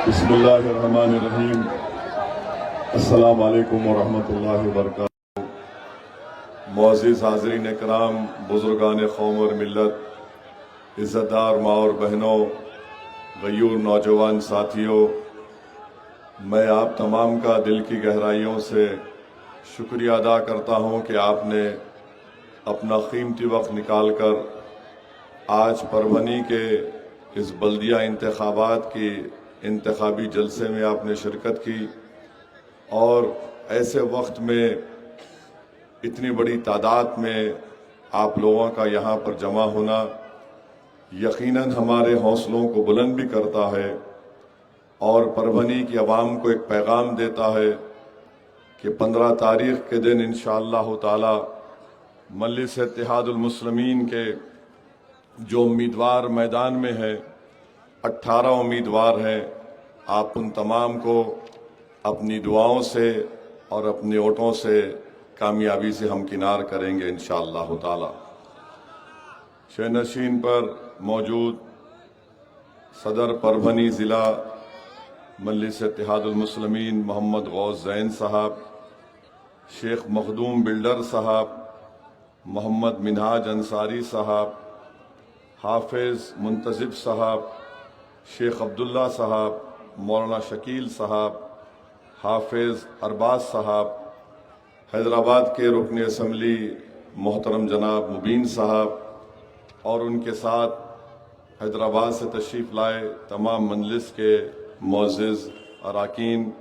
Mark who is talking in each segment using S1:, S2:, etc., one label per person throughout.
S1: बिस्मिल्लाहिर्रहमानिर्रहीम। अस्सलाम वालेकुम वरहमतुल्लाहि वबरकातुहू। मुअज़्ज़िज़ हाज़रीन इकराम, बुज़ुर्गान कौम और मिल्लत, इज़्ज़तदार माँ और बहनों, गयूर नौजवान साथियों, मैं आप तमाम का दिल की गहराइयों से शुक्रिया अदा करता हूँ कि आपने अपना कीमती वक्त निकाल कर आज परभनी के इस बल्दिया इंतखाबात की इंतखाबी जलसे में आपने शिरकत की और ऐसे वक्त में इतनी बड़ी तादाद में आप लोगों का यहाँ पर जमा होना यकीनन हमारे हौसलों को बुलंद भी करता है और परभनी की आवाम को एक पैगाम देता है कि 15 तारीख के दिन इंशाअल्लाह ताला मजलिस इत्तेहादुल मुस्लिमीन के जो उम्मीदवार मैदान में है 18 उम्मीदवार हैं। आप उन तमाम को अपनी दुआओं से और अपने वोटों से कामयाबी से हमकिनार करेंगे इंशाअल्लाह ताला। शहनशीन पर मौजूद सदर परभनी ज़िला मजलिस इत्तेहादुल मुस्लिमीन मोहम्मद गौस ज़ैन साहब, शेख मखदूम बिल्डर साहब, मोहम्मद मिनहाज अंसारी साहब, हाफिज मुंतजिब साहब, शेख अब्दुल्ला साहब, मौलाना शकील साहब, हाफिज अरबाज साहब, हैदराबाद के रुकन असम्बली मोहतरम जनाब मुबीन साहब और उनके साथ हैदराबाद से तशरीफ़ लाए तमाम मजलिस के मुअज़्ज़िज़ अरकान,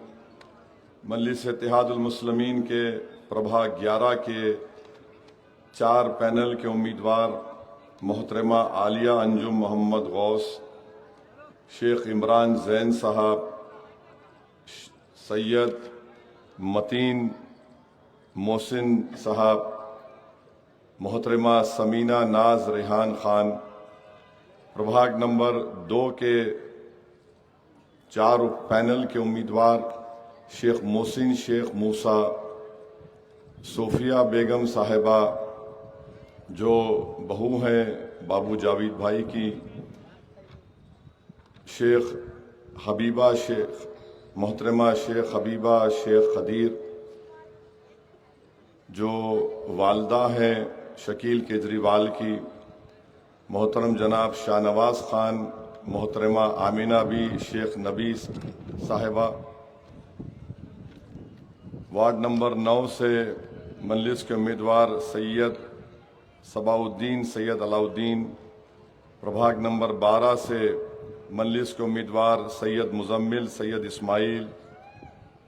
S1: मजलिस इत्तेहादुल मुस्लिमीन के प्रभाग 11 के 4 पैनल के उम्मीदवार मोहतरमा आलिया अंजुम मोहम्मद गौस, शेख इमरान ज़ैन साहब, सैयद मतीन मोहसिन साहब, मोहतरमा समीना नाज रेहान खान। प्रभाग नंबर 2 के 4 पैनल के उम्मीदवार शेख मोहसिन शेख मूसा, सोफिया बेगम साहिबा जो बहू हैं बाबू जावेद भाई की, शेख हबीबा शेख मोहतरमा शेख हबीबा शेख खदीर जो वालदा हैं शकील केजरीवाल की, मोहतरम जनाब शाहनवाज खान, मोहतरमा आमिना बी शेख नबी साहिबा। वार्ड नंबर 9 से मजलिस के उम्मीदवार सैयद सबाउद्दीन सैयद अलाउद्दीन। प्रभाग नंबर 12 से मजलिस के उम्मीदवार सैयद मुजम्मिल सैयद इस्माइल।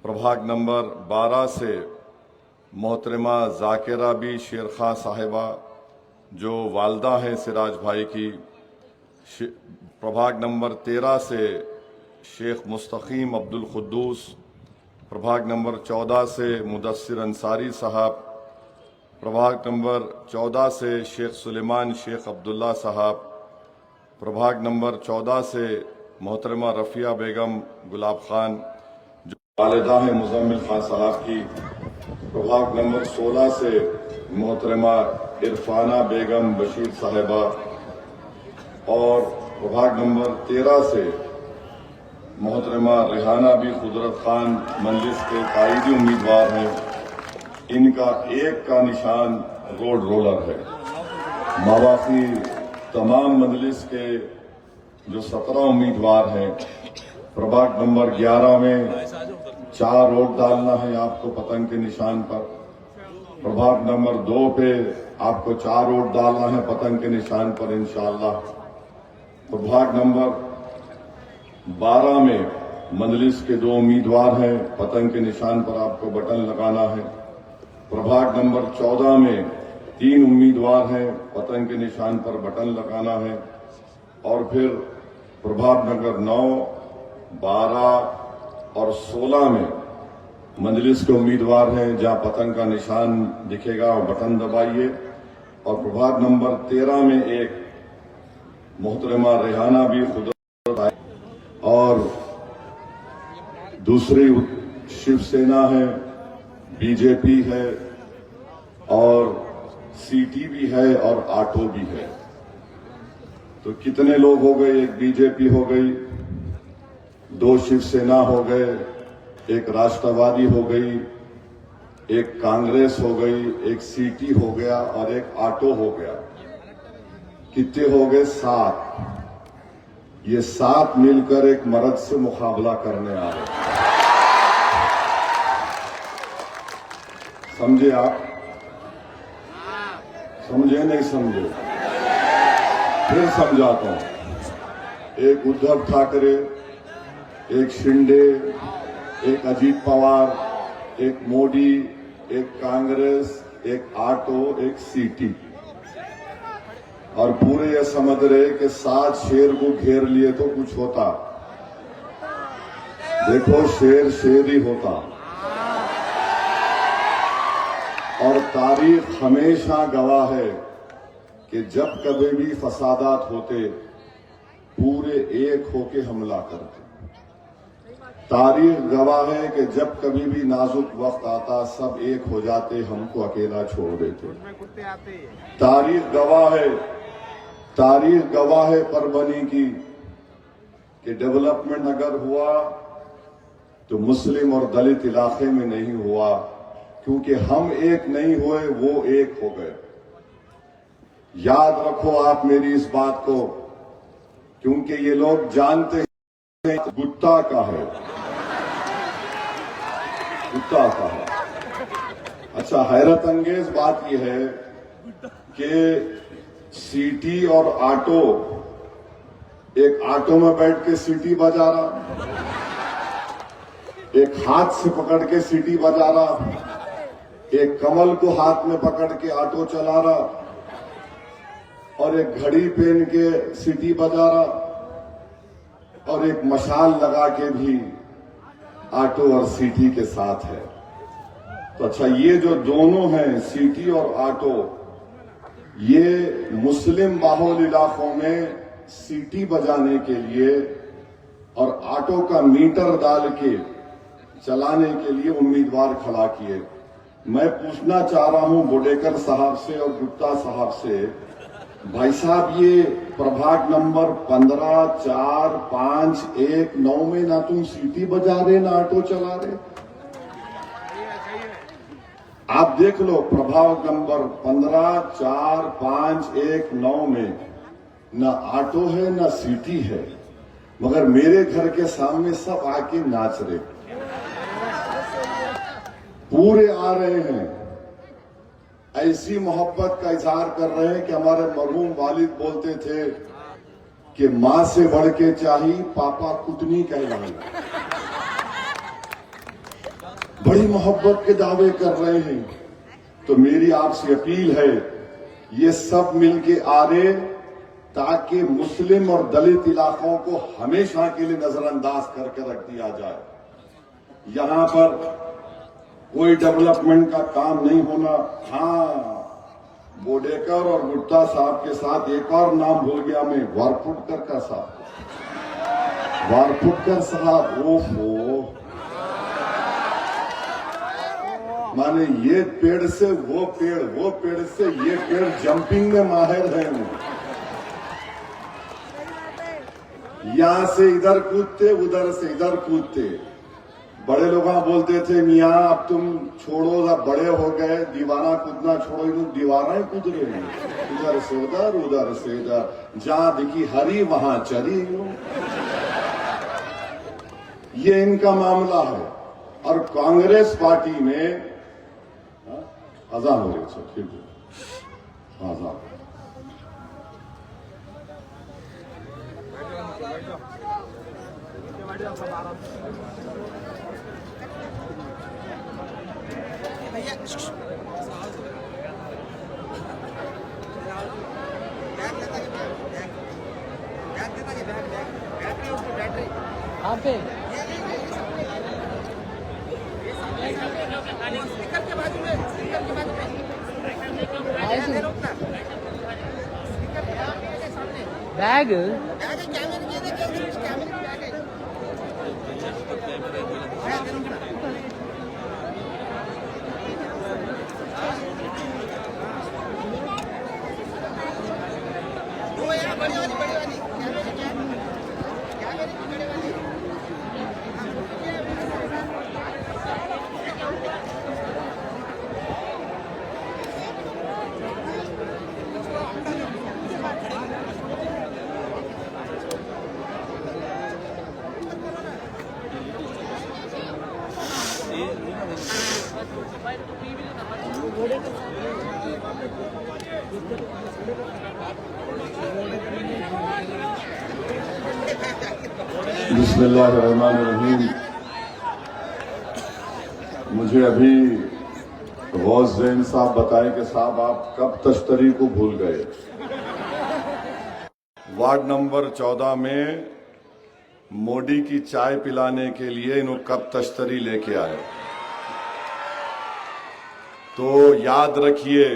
S1: प्रभाग नंबर 12 से मोहतरमा जाकिरा बी शेर खां साहिबा जो वालदा हैं सिराज भाई की। प्रभाग नंबर 13 से शेख मुस्तकीम अब्दुल कुद्दूस। प्रभाग नंबर 14 से मुदस्सिर अंसारी साहब। प्रभाग नंबर 14 से शेख सुलेमान शेख अब्दुल्ला साहब। प्रभाग नंबर 14 से मोहतरमा रफ़िया बेगम गुलाब खान जो वालिदा हैं मुजम्मिल खान साहब की। प्रभाग नंबर 16 से मोहतरमा इरफाना बेगम बशीर साहिबा और प्रभाग नंबर 13 से मोहतरमा रेहाना बी कुदरत खान मजलिस के कायदी उम्मीदवार हैं। इनका एक का निशान रोड रोलर है। माबाकी तमाम मजलिस के जो 17 उम्मीदवार हैं, प्रभाग नंबर 11 में 4 वोट डालना है आपको पतंग के निशान पर। प्रभाग नंबर 2 पे आपको 4 वोट डालना है पतंग के निशान पर इंशाअल्लाह। प्रभाग नंबर 12 में मजलिस के 2 उम्मीदवार हैं, पतंग के निशान पर आपको बटन लगाना है। प्रभाग नंबर 14 में 3 उम्मीदवार हैं, पतंग के निशान पर बटन लगाना है। और फिर प्रभाग नंबर 9, 12 और 16 में मजलिस के उम्मीदवार हैं, जहां पतंग का निशान दिखेगा और बटन दबाइए। और प्रभाग नंबर 13 में एक मोहतरमा रेहाना भी खुद और दूसरी शिवसेना है, बीजेपी है और सीटी भी है और आटो भी है। तो कितने लोग हो गए? एक बीजेपी हो गई, दो शिवसेना हो गए, एक राष्ट्रवादी हो गई, एक कांग्रेस हो गई, एक सीटी हो गया और एक आटो हो गया। कितने हो गए? 7। ये 7 मिलकर एक मर्द से मुकाबला करने आ रहे। समझे आप? समझे नहीं समझे? फिर समझाता हूं। एक उद्धव ठाकरे, एक शिंदे, एक अजीत पवार, एक मोदी, एक कांग्रेस, एक आटो, एक सीटी, और पूरे ये समझ रहे कि 7 शेर को घेर लिए तो कुछ होता। देखो, शेर शेर ही होता। और तारीख हमेशा गवाह है कि जब कभी भी फसादात होते, पूरे एक होके हमला करते। तारीख गवाह है कि जब कभी भी नाजुक वक्त आता, सब एक हो जाते, हमको अकेला छोड़ देते। तारीख गवाह है परभनी की कि डेवलपमेंट अगर हुआ तो मुस्लिम और दलित इलाके में नहीं हुआ, क्योंकि हम एक नहीं हुए, वो एक हो गए। याद रखो आप मेरी इस बात को, क्योंकि ये लोग जानते हैं गुत्ता का है, गुत्ता का है। अच्छा, हैरत अंगेज बात यह है कि सीटी और आटो, एक आटो में बैठ के सीटी बजा रहा, एक हाथ से पकड़ के सीटी बजा रहा, एक कमल को हाथ में पकड़ के ऑटो चला रहा, और एक घड़ी पहन के सीटी बजा रहा, और एक मशाल लगा के भी ऑटो और सीटी के साथ है। तो अच्छा, ये जो दोनों हैं, सीटी और ऑटो, ये मुस्लिम बाहुल इलाकों में सीटी बजाने के लिए और ऑटो का मीटर डाल के चलाने के लिए उम्मीदवार खड़ा किए। मैं पूछना चाह रहा हूं बोडेकर साहब से और गुप्ता साहब से, भाई साहब, ये प्रभाग नंबर 15, 4, 5, 1, 9 में ना तुम सीटी बजा रहे ना ऑटो चला रहे। आप देख लो, प्रभाग नंबर 15, 4, 5, 1, 9 में ना ऑटो है ना सीटी है, मगर मेरे घर के सामने सब आके नाच रहे, पूरे आ रहे हैं, ऐसी मोहब्बत का इजहार कर रहे हैं कि हमारे मरहूम वालिद बोलते थे कि मां से बढ़ के चाहिए पापा कुटनी कहलाए। बड़ी मोहब्बत के दावे कर रहे हैं। तो मेरी आपसे अपील है, ये सब मिलके आ रहे ताकि मुस्लिम और दलित इलाकों को हमेशा के लिए नजरअंदाज करके रख दिया जाए। यहां पर कोई डेवलपमेंट का काम नहीं होना। हाँ, बोडेकर और गुप्ता साहब के साथ एक और नाम भूल गया मैं, वारपुटकर का साहब, वारपुटकर साहब। ओहो, माने ये पेड़ से वो पेड़, वो पेड़ से ये पेड़, जंपिंग में माहिर है। यहां से इधर कूदते, उधर से इधर कूदते। बड़े लोग बोलते थे, मियाँ अब तुम छोड़ो, अब बड़े हो गए, दीवाना कूदना छोड़ो। इन्होंने दीवाना ही कूद रहे हैं, इधर से उधर, उधर से इधर, जहां दिखी हरी वहां चरी। ये इनका मामला है। और कांग्रेस पार्टी में अजान हो रही है, ठीक है, अजान।
S2: बैग
S1: बिस्मिल्लाहिर्रहमानिर्रहीम। मुझे अभी गौस जैन साहब बताएं कि साहब आप कब तश्तरी को भूल गए। वार्ड नंबर 14 में मोदी की चाय पिलाने के लिए इन्हों कब तश्तरी लेके आए। तो याद रखिए,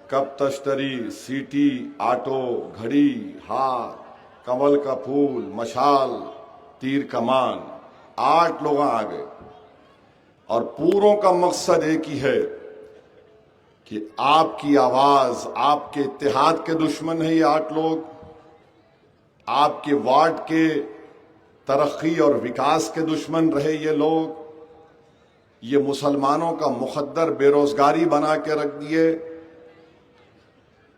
S1: कब तश्तरी, सीटी, आटो, घड़ी, हाथ, कमल का फूल, मशाल, तीर कमान, 8 लोग आ गए और पूरों का मकसद एक ही है कि आपकी आवाज, आपके इत्तेहाद के दुश्मन है ये 8 लोग, आपके वार्ड के तरक्की और विकास के दुश्मन रहे ये लोग, ये मुसलमानों का मुखद्दर बेरोजगारी बना के रख दिए,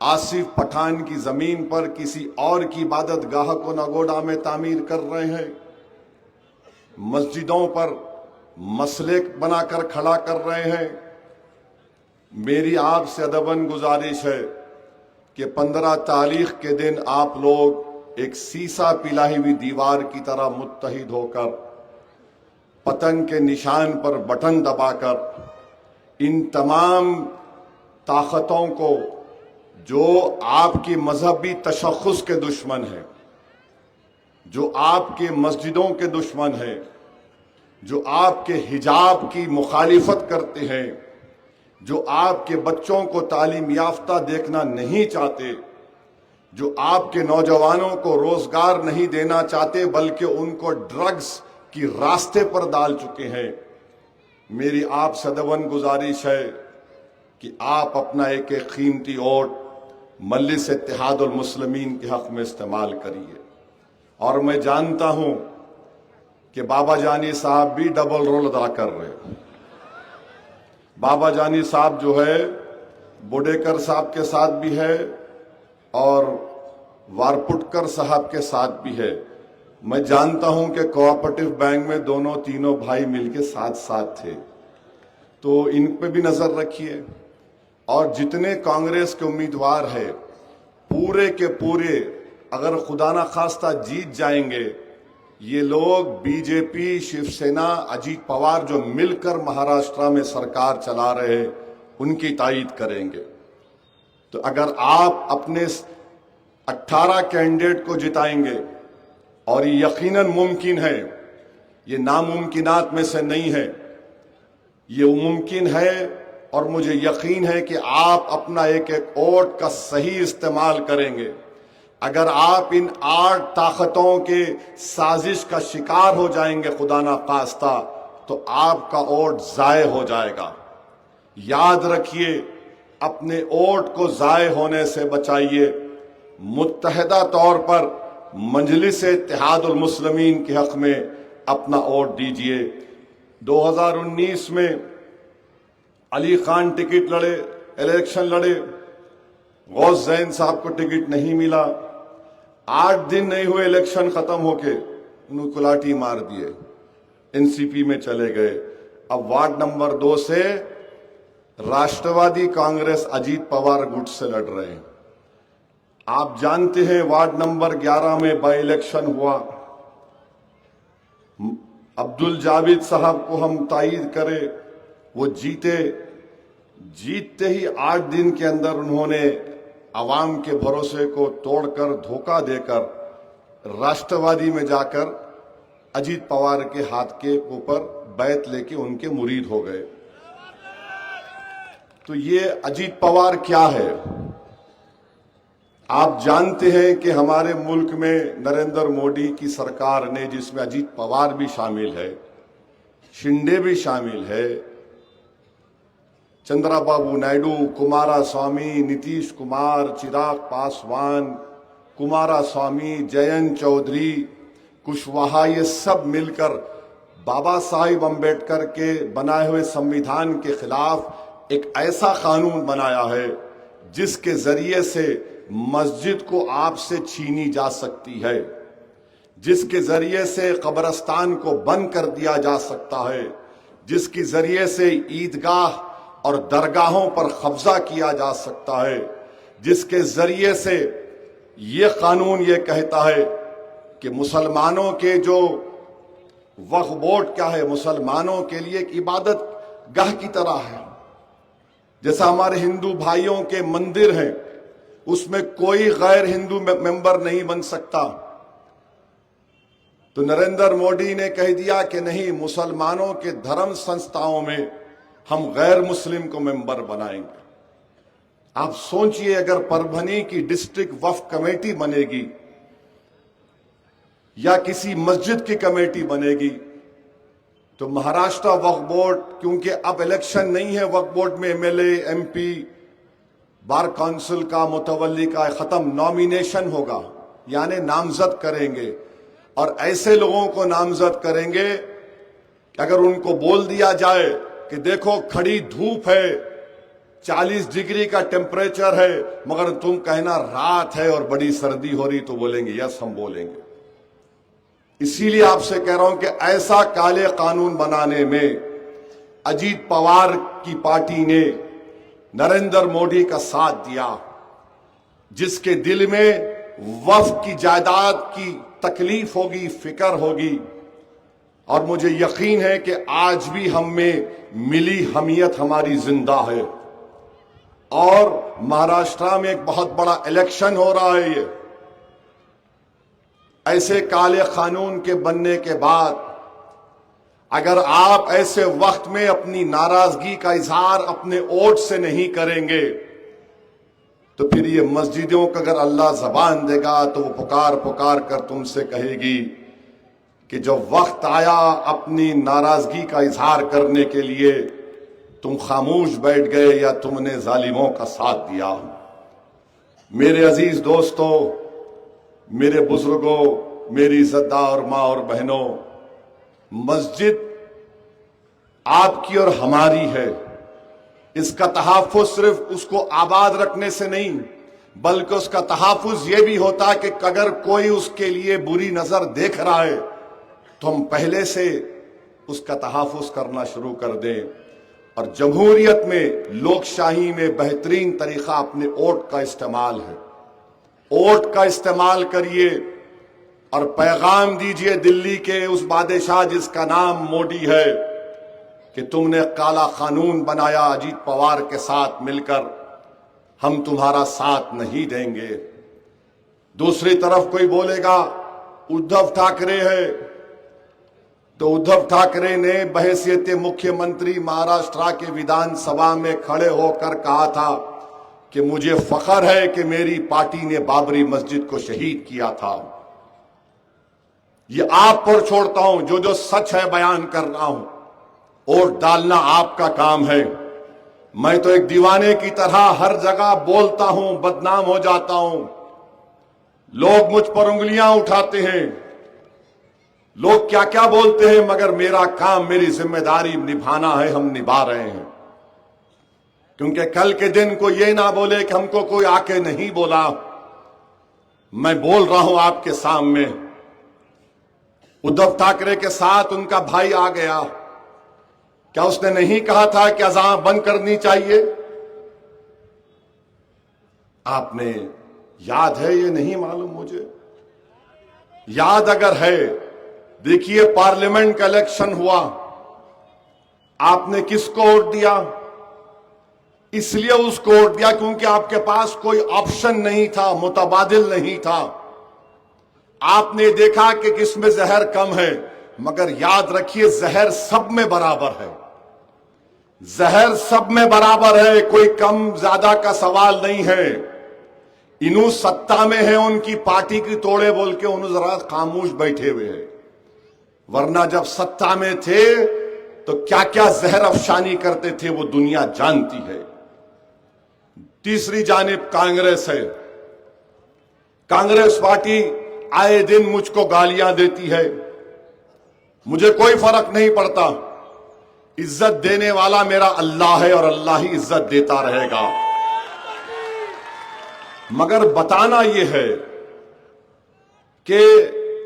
S1: आसिफ पठान की जमीन पर किसी और की इबादत गाह को नगोडा में तामीर कर रहे हैं, मस्जिदों पर मसले बनाकर खड़ा कर रहे हैं। मेरी आपसे अदबन गुजारिश है कि 15 तारीख के दिन आप लोग एक सीसा पिलाई हुई दीवार की तरह मुत्तहिद होकर पतंग के निशान पर बटन दबाकर इन तमाम ताकतों को, जो आपकी मजहबी तशख्खुस के दुश्मन है, जो आपके मस्जिदों के दुश्मन है, जो आपके हिजाब की मुखालिफत करते हैं, जो आपके बच्चों को तालीम याफ्ता देखना नहीं चाहते, जो आपके नौजवानों को रोजगार नहीं देना चाहते बल्कि उनको ड्रग्स की रास्ते पर डाल चुके हैं, मेरी आप सदवन गुजारिश है कि आप अपना एक एक कीमती वोट मजलिस इत्तेहादुल मुस्लिमीन के हक में इस्तेमाल करिए। और मैं जानता हूं कि बाबा जानी साहब भी डबल रोल अदा कर रहे हैं। बाबा जानी साहब जो है बुडेकर साहब के साथ भी है और वारपुटकर साहब के साथ भी है। मैं जानता हूं कि कोऑपरेटिव बैंक में दोनों तीनों भाई मिलके साथ साथ थे, तो इन पे भी नजर रखिए। और जितने कांग्रेस के उम्मीदवार हैं पूरे के पूरे अगर खुदा ना खास्ता जीत जाएंगे, ये लोग बीजेपी, शिवसेना, अजीत पवार जो मिलकर महाराष्ट्र में सरकार चला रहे हैं उनकी तायीद करेंगे। तो अगर आप अपने 18 कैंडिडेट को जिताएंगे, और ये यकीनन मुमकिन है, ये नामुमकिनात में से नहीं है, ये मुमकिन है और मुझे यकीन है कि आप अपना एक एक वोट का सही इस्तेमाल करेंगे। अगर आप इन 8 ताकतों के साजिश का शिकार हो जाएंगे खुदा ना खास्ता, तो आपका वोट जाये हो जाएगा। याद रखिए, अपने वोट को जाये होने से बचाइए। मुत्तहिदा तौर पर मजलिस इत्तेहादुल मुस्लिमीन के हक में अपना वोट दीजिए। 2019 में अली खान टिकट लड़े, इलेक्शन लड़े, गौस जैन साहब को टिकट नहीं मिला। 8 दिन नहीं हुए इलेक्शन खत्म होके उन्होंने कुलाटी मार दिए, एनसीपी में चले गए। अब वार्ड नंबर 2 से राष्ट्रवादी कांग्रेस अजीत पवार गुट से लड़ रहे हैं। आप जानते हैं वार्ड नंबर 11 में बाई इलेक्शन हुआ, अब्दुल जावेद साहब को हम तायीद करें, वो जीते। जीतते ही 8 दिन के अंदर उन्होंने आवाम के भरोसे को तोड़कर, धोखा देकर राष्ट्रवादी में जाकर अजीत पवार के हाथ के ऊपर बैत लेके उनके मुरीद हो गए। तो ये अजीत पवार क्या है? आप जानते हैं कि हमारे मुल्क में नरेंद्र मोदी की सरकार ने, जिसमें अजीत पवार भी शामिल है, शिंदे भी शामिल है, चंद्राबाबू नायडू, कुमारा स्वामी, नीतीश कुमार, चिराग पासवान, कुमारा स्वामी, जयंत चौधरी, कुशवाहा, ये सब मिलकर बाबा साहिब अम्बेडकर के बनाए हुए संविधान के खिलाफ एक ऐसा कानून बनाया है जिसके जरिए से मस्जिद को आपसे छीनी जा सकती है, जिसके जरिए से कब्रिस्तान को बंद कर दिया जा सकता है, जिसके जरिए से ईदगाह और दरगाहों पर कब्जा किया जा सकता है, जिसके जरिए से ये कानून ये कहता है कि मुसलमानों के जो वक्फ बोर्ड क्या है, मुसलमानों के लिए एक इबादत गाह की तरह है। जैसा हमारे हिंदू भाइयों के मंदिर हैं, उसमें कोई गैर हिंदू मेंबर नहीं बन सकता। तो नरेंद्र मोदी ने कह दिया कि नहीं, मुसलमानों के धर्म संस्थाओं में हम गैर मुस्लिम को मेंबर बनाएंगे। आप सोचिए, अगर परभनी की डिस्ट्रिक्ट वक्फ कमेटी बनेगी या किसी मस्जिद की कमेटी बनेगी, तो महाराष्ट्र वक्फ बोर्ड, क्योंकि अब इलेक्शन नहीं है वक्फ बोर्ड में, एमएलए, एमपी, बार काउंसिल का, मुतवल्ली का खत्म, नॉमिनेशन होगा, यानी नामजद करेंगे। और ऐसे लोगों को नामजद करेंगे कि अगर उनको बोल दिया जाए कि देखो खड़ी धूप है, 40 डिग्री का टेम्परेचर है, मगर तुम कहना रात है और बड़ी सर्दी हो रही, तो बोलेंगे यस, हम बोलेंगे। इसीलिए आपसे कह रहा हूं कि ऐसा काले कानून बनाने में अजीत पवार की पार्टी ने नरेंद्र मोदी का साथ दिया, जिसके दिल में वक्फ की जायदाद की तकलीफ होगी, फिक्र होगी। और मुझे यकीन है कि आज भी हम में मिली हमियत हमारी जिंदा है। और महाराष्ट्र में एक बहुत बड़ा इलेक्शन हो रहा है। ये ऐसे काले कानून के बनने के बाद अगर आप ऐसे वक्त में अपनी नाराजगी का इजहार अपने वोट से नहीं करेंगे, तो फिर ये मस्जिदों को अगर अल्लाह जबान देगा तो वो पुकार पुकार कर तुमसे कहेगी कि जब वक्त आया अपनी नाराजगी का इजहार करने के लिए, तुम खामोश बैठ गए या तुमने जालिमों का साथ दिया। मेरे अजीज दोस्तों, मेरे बुजुर्गों, मेरी इज्जतदार माँ और बहनों, मस्जिद आपकी और हमारी है। इसका तहफ़्फ़ुज़ सिर्फ उसको आबाद रखने से नहीं, बल्कि उसका तहफ़्फ़ुज़ ये भी होता है कि अगर कोई उसके लिए बुरी नजर देख रहा है तो हम पहले से उसका तहफ़्फ़ुज़ करना शुरू कर दें। और जमहूरियत में, लोकशाही में बेहतरीन तरीका अपने वोट का इस्तेमाल है। वोट का इस्तेमाल करिए और पैगाम दीजिए दिल्ली के उस बादशाह जिसका नाम मोदी है कि तुमने काला कानून बनाया अजीत पवार के साथ मिलकर, हम तुम्हारा साथ नहीं देंगे। दूसरी तरफ कोई बोलेगा उद्धव ठाकरे है, तो उद्धव ठाकरे ने बहैसियत मुख्यमंत्री महाराष्ट्र के विधानसभा में खड़े होकर कहा था कि मुझे फख्र है कि मेरी पार्टी ने बाबरी मस्जिद को शहीद किया था। ये आप पर छोड़ता हूं, जो जो सच है बयान कर रहा हूं। वोट डालना आपका काम है। मैं तो एक दीवाने की तरह हर जगह बोलता हूं, बदनाम हो जाता हूं। लोग मुझ पर उंगलियां उठाते हैं, लोग क्या क्या बोलते हैं, मगर मेरा काम, मेरी जिम्मेदारी निभाना है, हम निभा रहे हैं। क्योंकि कल के दिन को ये ना बोले कि हमको कोई आके नहीं बोला। मैं बोल रहा हूं आपके सामने। उद्धव ठाकरे के साथ उनका भाई आ गया, क्या उसने नहीं कहा था कि अज़ान बंद करनी चाहिए? आपने याद है, ये नहीं मालूम मुझे, याद अगर है, देखिए पार्लियामेंट का इलेक्शन हुआ, आपने किसको वोट दिया? इसलिए उसको वोट दिया क्योंकि आपके पास कोई ऑप्शन नहीं था, मुतबादिल नहीं था। आपने देखा कि किसमें जहर कम है, मगर याद रखिए जहर सब में बराबर है। जहर सब में बराबर है, कोई कम ज्यादा का सवाल नहीं है। इन्हों सत्ता में है, उनकी पार्टी की तोड़े बोल के उन्होंने जरा खामोश बैठे हुए हैं, वरना जब सत्ता में थे तो क्या क्या जहर अफशानी करते थे वो दुनिया जानती है। तीसरी जानिब कांग्रेस है। कांग्रेस पार्टी आए दिन मुझको गालियां देती है, मुझे कोई फर्क नहीं पड़ता। इज्जत देने वाला मेरा अल्लाह है और अल्लाह ही इज्जत देता रहेगा। मगर बताना यह है कि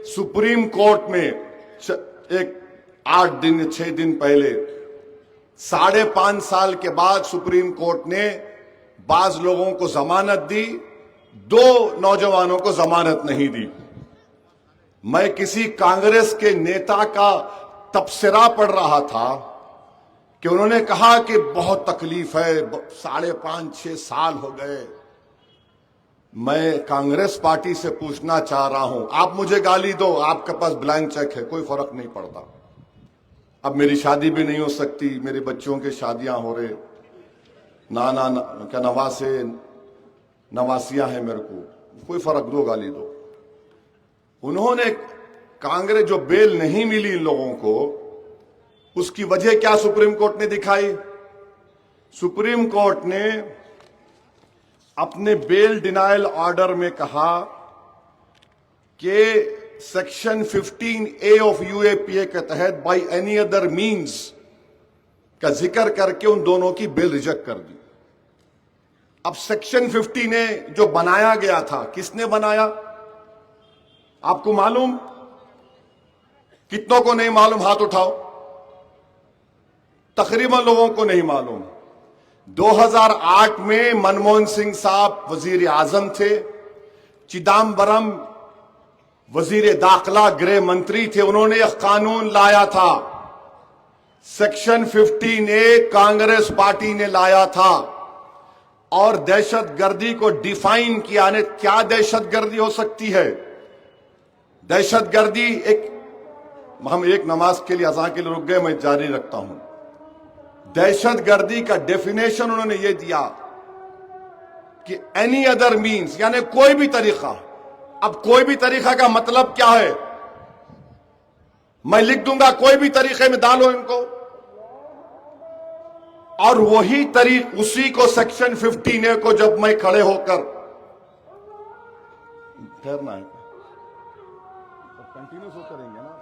S1: सुप्रीम कोर्ट में एक 8 दिन 6 दिन पहले 5.5 साल के बाद सुप्रीम कोर्ट ने बाज लोगों को जमानत दी, 2 नौजवानों को जमानत नहीं दी। मैं किसी कांग्रेस के नेता का तबसरा पढ़ रहा था कि उन्होंने कहा कि बहुत तकलीफ है, 5.5-6 साल हो गए। मैं कांग्रेस पार्टी से पूछना चाह रहा हूं, आप मुझे गाली दो, आपके पास ब्लैंक चेक है, कोई फर्क नहीं पड़ता। अब मेरी शादी भी नहीं हो सकती, मेरे बच्चों की शादियां हो रहे, क्या नवासियां हैं मेरे को, कोई फर्क दो, गाली दो। उन्होंने कांग्रेस जो बेल नहीं मिली इन लोगों को, उसकी वजह क्या सुप्रीम कोर्ट ने दिखाई। सुप्रीम कोर्ट ने अपने बेल डिनायल ऑर्डर में कहा कि सेक्शन 15A ऑफ यूएपीए के तहत बाय एनी अदर मींस का जिक्र करके उन दोनों की बेल रिजेक्ट कर दी। अब सेक्शन 15A जो बनाया गया था, किसने बनाया आपको मालूम? कितनों को नहीं मालूम, हाथ उठाओ। तकरीबन लोगों को नहीं मालूम। 2008 में मनमोहन सिंह साहब वजीर आजम थे, चिदम्बरम वजीर दाखिला गृह मंत्री थे, उन्होंने एक कानून लाया था, सेक्शन 15A कांग्रेस पार्टी ने लाया था और दहशतगर्दी को डिफाइन किया ने। क्या दहशतगर्दी हो सकती है? दहशतगर्दी हम एक नमाज के लिए, अज़ान के लिए रुक गए, मैं जारी रखता हूं। दहशतगर्दी का डेफिनेशन उन्होंने ये दिया कि एनी अदर मीन्स, यानी कोई भी तरीका। अब कोई भी तरीका का मतलब क्या है? मैं लिख दूंगा कोई भी तरीके में डालो इनको, और वही उसी को सेक्शन 15A को जब मैं खड़े होकर ठहरना है, कंटिन्यूस हो करेंगे ना।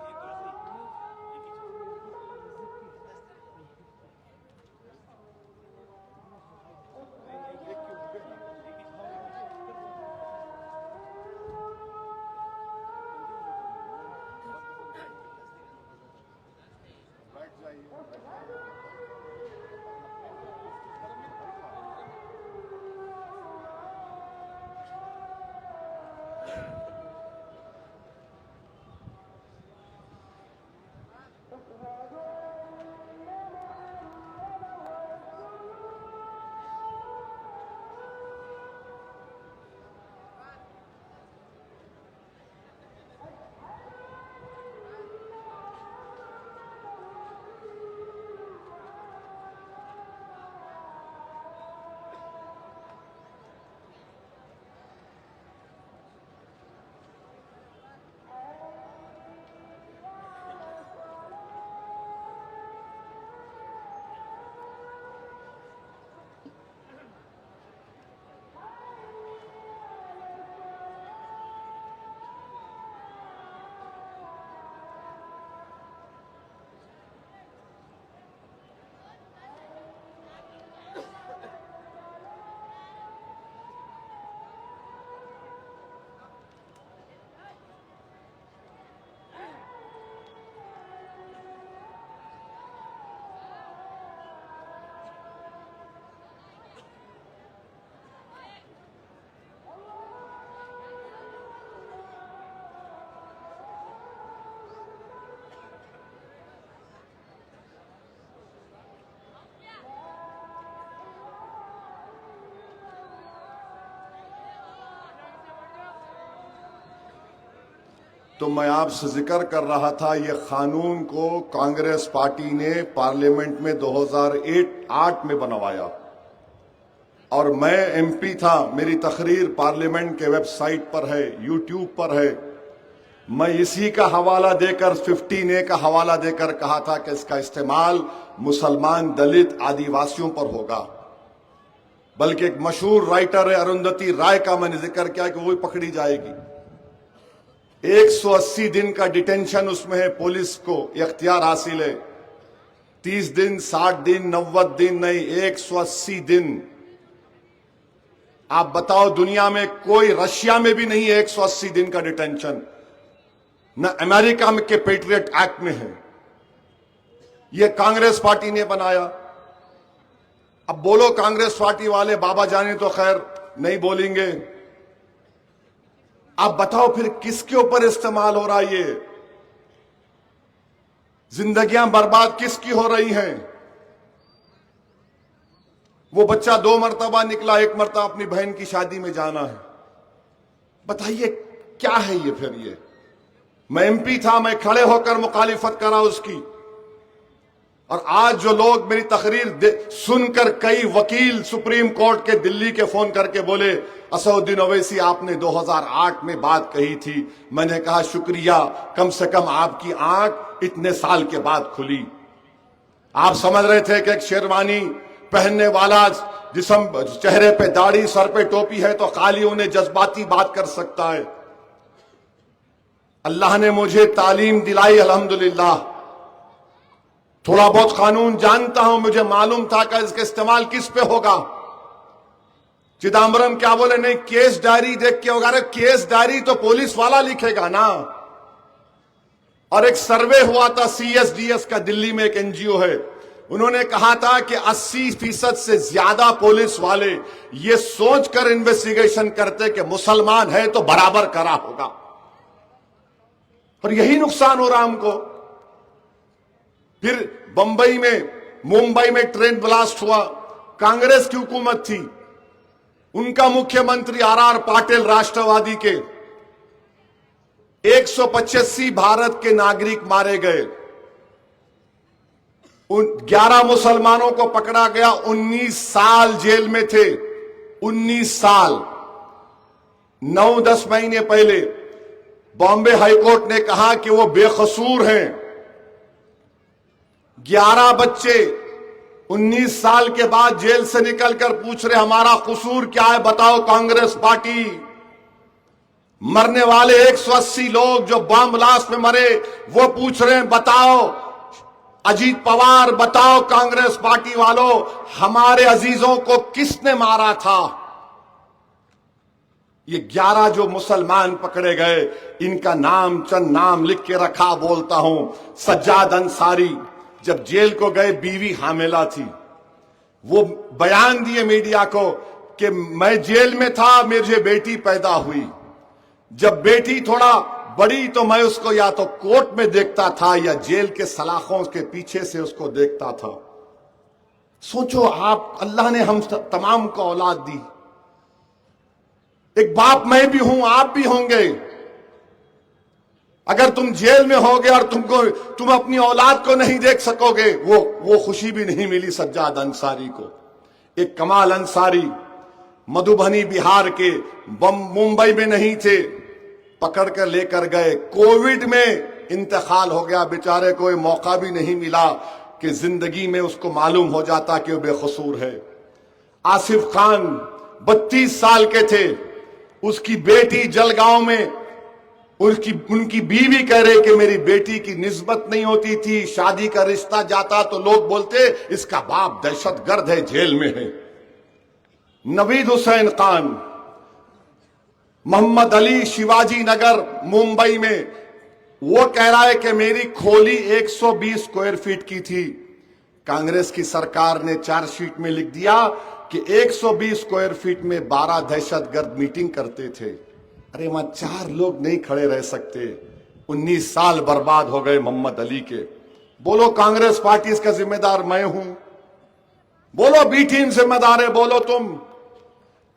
S1: तो मैं आपसे जिक्र कर रहा था, ये कानून को कांग्रेस पार्टी ने पार्लियामेंट में 2008 में बनवाया और मैं एमपी था। मेरी तकरीर पार्लियामेंट के वेबसाइट पर है, यूट्यूब पर है। मैं इसी का हवाला देकर 15A का हवाला देकर कहा था कि इसका इस्तेमाल मुसलमान, दलित, आदिवासियों पर होगा। बल्कि एक मशहूर राइटर है अरुंधति राय का मैंने जिक्र किया कि वो भी पकड़ी जाएगी। 180 दिन का डिटेंशन उसमें है, पुलिस को इख्तियार हासिल है। 30 दिन, 60 दिन, 90 दिन नहीं, 180 दिन। आप बताओ, दुनिया में कोई, रशिया में भी नहीं है 180 दिन का डिटेंशन, न अमेरिका में के पेट्रियट एक्ट में है। यह कांग्रेस पार्टी ने बनाया। अब बोलो कांग्रेस पार्टी वाले, बाबा जाने तो खैर नहीं बोलेंगे, आप बताओ फिर किसके ऊपर इस्तेमाल हो रहा है? ये जिंदगियां बर्बाद किसकी हो रही हैं? वो बच्चा 2 मरतबा निकला, 1 मरतबा अपनी बहन की शादी में जाना है। बताइए क्या है ये? फिर ये मैं एमपी था, मैं खड़े होकर मुखालिफत करा उसकी, और आज जो लोग मेरी तकरीर सुनकर कई वकील सुप्रीम कोर्ट के दिल्ली के फोन करके बोले असदुद्दीन ओवैसी आपने 2008 में बात कही थी, मैंने कहा शुक्रिया, कम से कम आपकी आंख इतने साल के बाद खुली। आप समझ रहे थे कि एक शेरवानी पहनने वाला जिस्म, चेहरे पे दाढ़ी, सर पे टोपी है तो खाली उन्हें जज्बाती बात कर सकता है। अल्लाह ने मुझे तालीम दिलाई, अल्हम्दुलिल्लाह। थोड़ा बहुत कानून जानता हूं, मुझे मालूम था कि इसका इस्तेमाल किस पे होगा। चिदम्बरम क्या बोले? नहीं, केस डायरी देख के होगा। अरे केस डायरी तो पुलिस वाला लिखेगा ना। और एक सर्वे हुआ था CSDS का, दिल्ली में एक NGO है, उन्होंने कहा था कि 80% से ज्यादा पुलिस वाले ये सोचकर इन्वेस्टिगेशन करते कि मुसलमान है तो बराबर करा होगा, और यही नुकसान हो रहा हमको। फिर बंबई में, मुंबई में ट्रेन ब्लास्ट हुआ, कांग्रेस की हुकूमत थी, उनका मुख्यमंत्री RR पाटिल राष्ट्रवादी के, 185 भारत के नागरिक मारे गए, 11 मुसलमानों को पकड़ा गया, 19 साल जेल में थे। 19 साल। 9-10 महीने पहले बॉम्बे हाईकोर्ट ने कहा कि वो बेकसूर हैं। 11 बच्चे 19 साल के बाद जेल से निकलकर पूछ रहे हमारा कसूर क्या है, बताओ कांग्रेस पार्टी। मरने वाले 180 लोग जो बम ब्लास्ट में मरे, वो पूछ रहे हैं बताओ अजीत पवार, बताओ कांग्रेस पार्टी वालों, हमारे अजीजों को किसने मारा था। ये 11 जो मुसलमान पकड़े गए, इनका नाम, चंद नाम लिख के रखा, बोलता हूं। सज्जाद अंसारी जब जेल को गए, बीवी हामिला थी, वो बयान दिए मीडिया को कि मैं जेल में था, मुझे बेटी पैदा हुई। जब बेटी थोड़ा बड़ी तो मैं उसको या तो कोर्ट में देखता था या जेल के सलाखों के पीछे से उसको देखता था। सोचो आप, अल्लाह ने हम तमाम को औलाद दी। एक बाप मैं भी हूं, आप भी होंगे। अगर तुम जेल में होगे और तुम अपनी औलाद को नहीं देख सकोगे, वो खुशी भी नहीं मिली सज्जाद अंसारी को। एक कमाल अंसारी मधुबनी बिहार के, मुंबई में नहीं थे, पकड़ कर लेकर गए। कोविड में इंतकाल हो गया, बेचारे को मौका भी नहीं मिला कि जिंदगी में उसको मालूम हो जाता कि वो बेकसूर है। आसिफ खान 32 साल के थे, उसकी बेटी जलगांव में, उनकी बीवी कह रहे कि मेरी बेटी की निस्बत नहीं होती थी, शादी का रिश्ता जाता तो लोग बोलते इसका बाप दहशतगर्द है, जेल में है। नवीद हुसैन खान, मोहम्मद अली शिवाजी नगर मुंबई में, वो कह रहा है कि मेरी खोली 120 स्क्वायर फीट की थी। कांग्रेस की सरकार ने चार्जशीट में लिख दिया कि 120 स्क्वायर फीट में 12 दहशतगर्द मीटिंग करते थे। अरे वहां 4 लोग नहीं खड़े रह सकते। 19 साल बर्बाद हो गए मोहम्मद अली के। बोलो कांग्रेस पार्टी इसका जिम्मेदार मैं हूं, बोलो बी टीम जिम्मेदार है, बोलो तुम।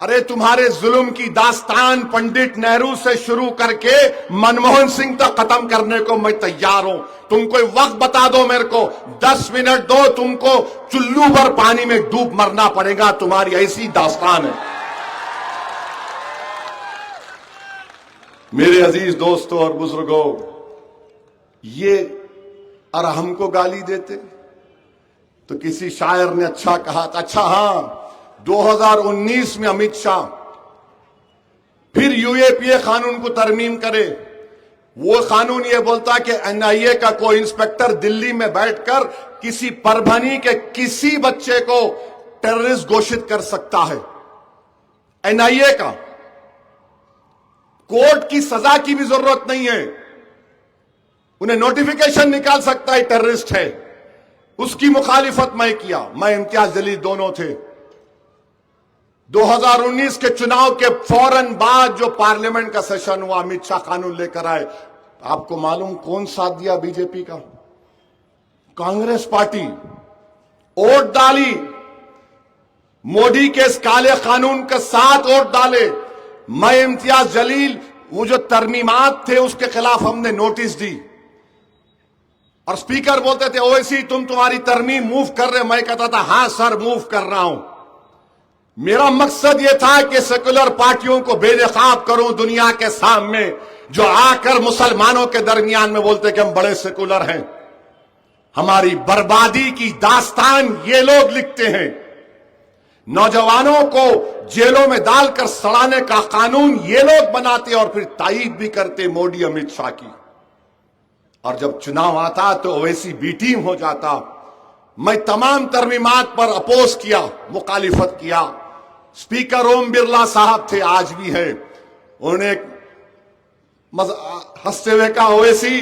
S1: अरे तुम्हारे जुल्म की दास्तान पंडित नेहरू से शुरू करके मनमोहन सिंह तक खत्म करने को मैं तैयार हूं। तुम कोई वक्त बता दो मेरे को, 10 मिनट दो, तुमको चुल्लू भर पानी में डूब मरना पड़ेगा, तुम्हारी ऐसी दास्तान है। मेरे अजीज दोस्तों और बुजुर्गों, ये और हमको गाली देते तो किसी शायर ने अच्छा कहा था, अच्छा हाँ 2019 में अमित शाह फिर यूएपीए कानून को तरमीम करे। वो कानून ये बोलता कि एनआईए का कोई इंस्पेक्टर दिल्ली में बैठकर किसी परभनी के किसी बच्चे को टेररिस्ट घोषित कर सकता है। एनआईए का, कोर्ट की सजा की भी जरूरत नहीं है, उन्हें नोटिफिकेशन निकाल सकता है टेररिस्ट है। उसकी मुखालिफत मैं किया। मैं इम्तियाज जलील दोनों थे। 2019 के चुनाव के फौरन बाद जो पार्लियामेंट का सेशन हुआ, अमित शाह कानून लेकर आए। आपको मालूम कौन साथ दिया? बीजेपी का, कांग्रेस पार्टी। वोट डाली, मोदी के इस काले कानून के साथ वोट डाले। मैं इम्तियाज जलील, वो जो तरमीमात थे उसके खिलाफ हमने नोटिस दी और स्पीकर बोलते थे ओवैसी तुम्हारी तरमीम मूव कर रहे। मैं कहता था हां सर मूव कर रहा हूं। मेरा मकसद यह था कि सेकुलर पार्टियों को बेनकाब करूं दुनिया के सामने, जो आकर मुसलमानों के दरमियान में बोलते कि हम बड़े सेकुलर हैं। हमारी बर्बादी की दास्तान ये लोग लिखते हैं। नौजवानों को जेलों में डालकर सड़ाने का कानून ये लोग बनाते और फिर तायीद भी करते मोदी अमित शाह की। और जब चुनाव आता तो ओवैसी बी टीम हो जाता। मैं तमाम तरमीमात पर अपोज किया, मुखालिफत किया। स्पीकर ओम बिरला साहब थे, आज भी हैं। उन्होंने हंसते हुए कहा ओवैसी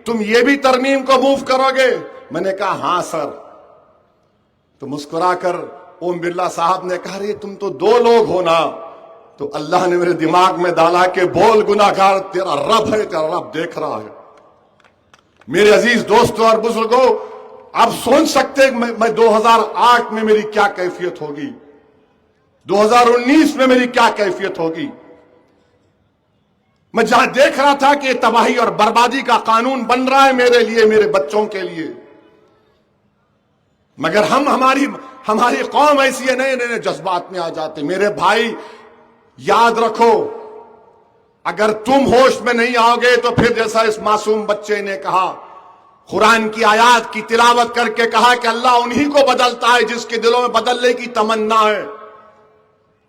S1: तुम ये भी तरमीम को मूव करोगे? मैंने कहा हां सर। तो मुस्कुराकर ओम बिरला साहब ने कहा रे तुम तो दो लोग हो ना। तो अल्लाह ने मेरे दिमाग में डाला कि बोल गुनाहगार, तेरा रब है, तेरा रब देख रहा है। मेरे अजीज दोस्तों और बुजुर्गों, आप सोच सकते हैं मैं 2008 में मेरी क्या कैफियत होगी, 2019 में मेरी क्या कैफियत होगी। मैं जहां देख रहा था कि तबाही और बर्बादी का कानून बन रहा है मेरे लिए, मेरे बच्चों के लिए, मगर हमारी कौम ऐसी है, नए जज्बात में आ जाते। मेरे भाई याद रखो, अगर तुम होश में नहीं आओगे तो फिर जैसा इस मासूम बच्चे ने कहा, कुरान की आयत की तिलावत करके कहा कि अल्लाह उन्हीं को बदलता है जिसके दिलों में बदलने की तमन्ना है।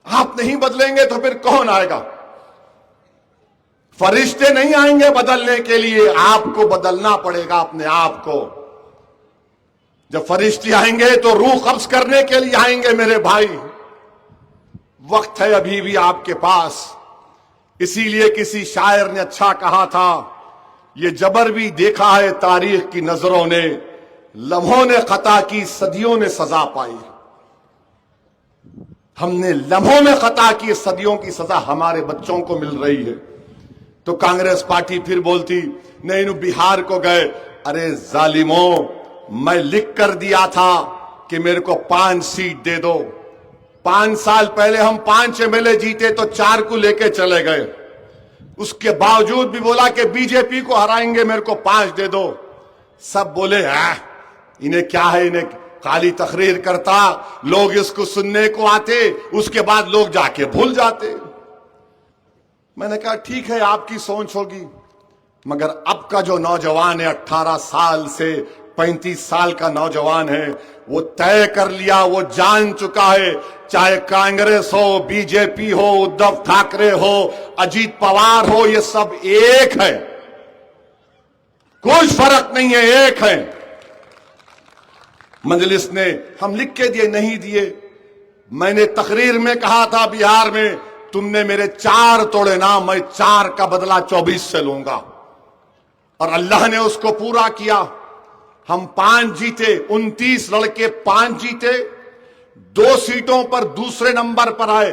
S1: आप नहीं बदलेंगे तो फिर कौन आएगा? फरिश्ते नहीं आएंगे बदलने के लिए, आपको बदलना पड़ेगा अपने आप को। जब फरिश्ते आएंगे तो रूह कब्ज करने के लिए आएंगे। मेरे भाई वक्त है अभी भी आपके पास। इसीलिए किसी शायर ने अच्छा कहा था, ये जबर भी देखा है तारीख की नजरों ने, लम्हों ने खता की सदियों ने सजा पाई। हमने लम्हों में खता की, सदियों की सजा हमारे बच्चों को मिल रही है। तो कांग्रेस पार्टी फिर बोलती नहीं बिहार को गए। अरे जालिमों, मैं लिख कर दिया था कि मेरे को 5 सीट दे दो। 5 साल पहले हम 5 एमएलए जीते तो 4 को लेके चले गए। उसके बावजूद भी बोला कि बीजेपी को हराएंगे, मेरे को 5 दे दो। सब बोले इन्हें क्या है, इन्हें काली तकरीर करता, लोग इसको सुनने को आते, उसके बाद लोग जाके भूल जाते। मैंने कहा ठीक है आपकी सोच होगी, मगर अब का जो नौजवान है 18 साल से 35 साल का नौजवान है, वो तय कर लिया, वो जान चुका है, चाहे कांग्रेस हो, बीजेपी हो, उद्धव ठाकरे हो, अजीत पवार हो, ये सब एक है, कुछ फर्क नहीं है, एक है। मजलिस ने हम लिख के दिए नहीं दिए। मैंने तकरीर में कहा था बिहार में तुमने मेरे 4 तोड़े ना, मैं 4 का बदला 24 से लूंगा, और अल्लाह ने उसको पूरा किया। हम 5 जीते, 29 लड़के 5 जीते, 2 सीटों पर दूसरे नंबर पर आए।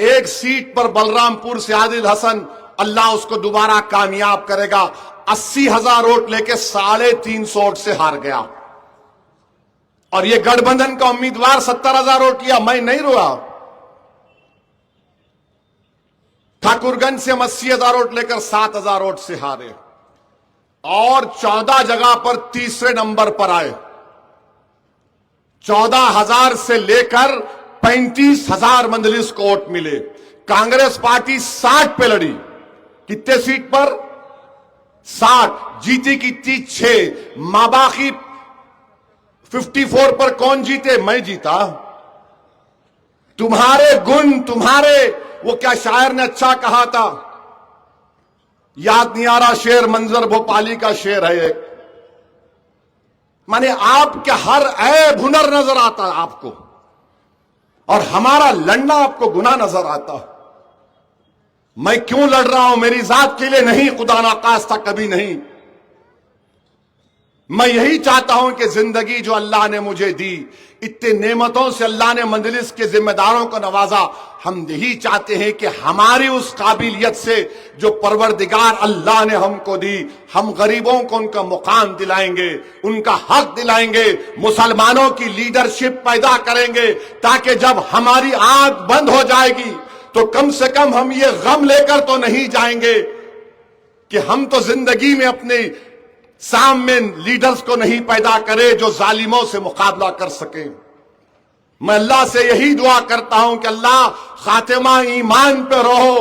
S1: 1 सीट पर बलरामपुर से आदिल हसन, अल्लाह उसको दोबारा कामयाब करेगा, 80,000 वोट लेके 350 वोट से हार गया। और ये गठबंधन का उम्मीदवार 70,000 वोट लिया। मैं नहीं रोया। ठाकुरगंज से हम 80,000 वोट लेकर 7,000 वोट से हारे, और 14 जगह पर तीसरे नंबर पर आए। 14,000 से लेकर 35,000 मंजलिस को वोट मिले। कांग्रेस पार्टी 60 पे लड़ी। कितने सीट पर? 60। जीती कितनी? 6। माबाकी 54 पर कौन जीते? मैं जीता। तुम्हारे गुण, तुम्हारे, वो क्या शायर ने अच्छा कहा था, याद नहीं आ रहा शेर, मंजर भोपाली का शेर है एक, माने आपके हर ऐब हुनर नजर आता है आपको, और हमारा लड़ना आपको गुनाह नजर आता। मैं क्यों लड़ रहा हूं? मेरी जात के लिए नहीं, खुदा ना खास्ता कभी नहीं।
S2: मैं यही चाहता हूं कि जिंदगी जो अल्लाह ने मुझे दी, इतने नेमतों से अल्लाह ने मंजलिस के जिम्मेदारों को नवाजा, हम यही चाहते हैं कि हमारी उस काबिलियत से जो परवरदिगार अल्लाह ने हमको दी, हम गरीबों को उनका मुकाम दिलाएंगे, उनका हक दिलाएंगे, मुसलमानों की लीडरशिप पैदा करेंगे, ताकि जब हमारी आंख बंद हो जाएगी तो कम से कम हम ये गम लेकर तो नहीं जाएंगे कि हम तो जिंदगी में अपने सामने लीडर्स को नहीं पैदा करे जो जालिमों से मुकाबला कर सके। मैं अल्लाह से यही दुआ करता हूं कि अल्लाह खातिमा ईमान पे रहो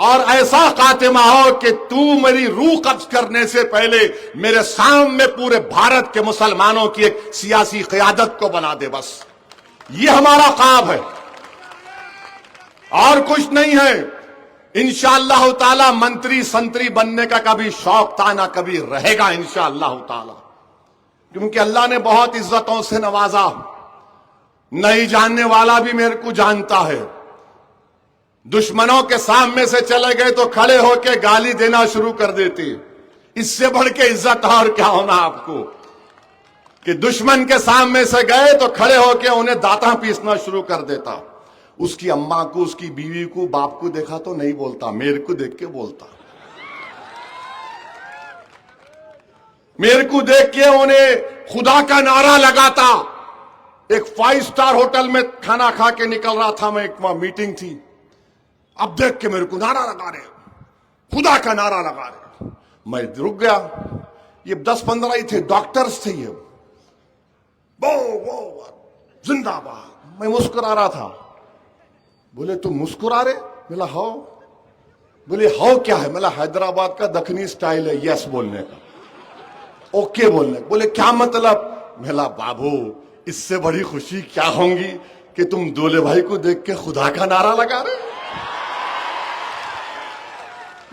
S2: और ऐसा खातिमा हो कि तू मेरी रूह कब्ज करने से पहले मेरे सामने पूरे भारत के मुसलमानों की एक सियासी क़यादत को बना दे। बस ये हमारा ख्वाब है और कुछ नहीं है। इंशाअल्लाह ताला मंत्री संतरी बनने का कभी शौक था ना कभी रहेगा इंशाअल्लाह ताला, क्योंकि अल्लाह ने बहुत इज्जतों से नवाजा। नहीं जानने वाला भी मेरे को जानता है। दुश्मनों के सामने से चले गए तो खड़े होकर गाली देना शुरू कर देते। इससे बढ़ के इज्जत और क्या होना आपको कि दुश्मन के सामने से गए तो खड़े होकर उन्हें दांता पीसना शुरू कर देता। उसकी अम्मा को, उसकी बीवी को, बाप को देखा तो नहीं बोलता, मेरे को देख के बोलता। मेरे को देख के उन्हें खुदा का नारा लगाता। एक 5 स्टार होटल में खाना खा के निकल रहा था मैं, एक वहां मीटिंग थी। अब देख के मेरे को नारा लगा रहे, खुदा का नारा लगा रहे। मैं रुक गया। ये 10-15 ही थे, डॉक्टर्स थे ये। वो जिंदाबाद। मैं मुस्कुरा रहा था। बोले तुम मुस्कुरा रहे? मिला हाउ। बोले हाउ क्या है? मिला हैदराबाद का दखनी स्टाइल है यस बोलने का, ओके बोलने। बोले क्या मतलब? मिला बाबू इससे बड़ी खुशी क्या होंगी कि तुम दूल्हे भाई को देख के खुदा का नारा लगा रहे।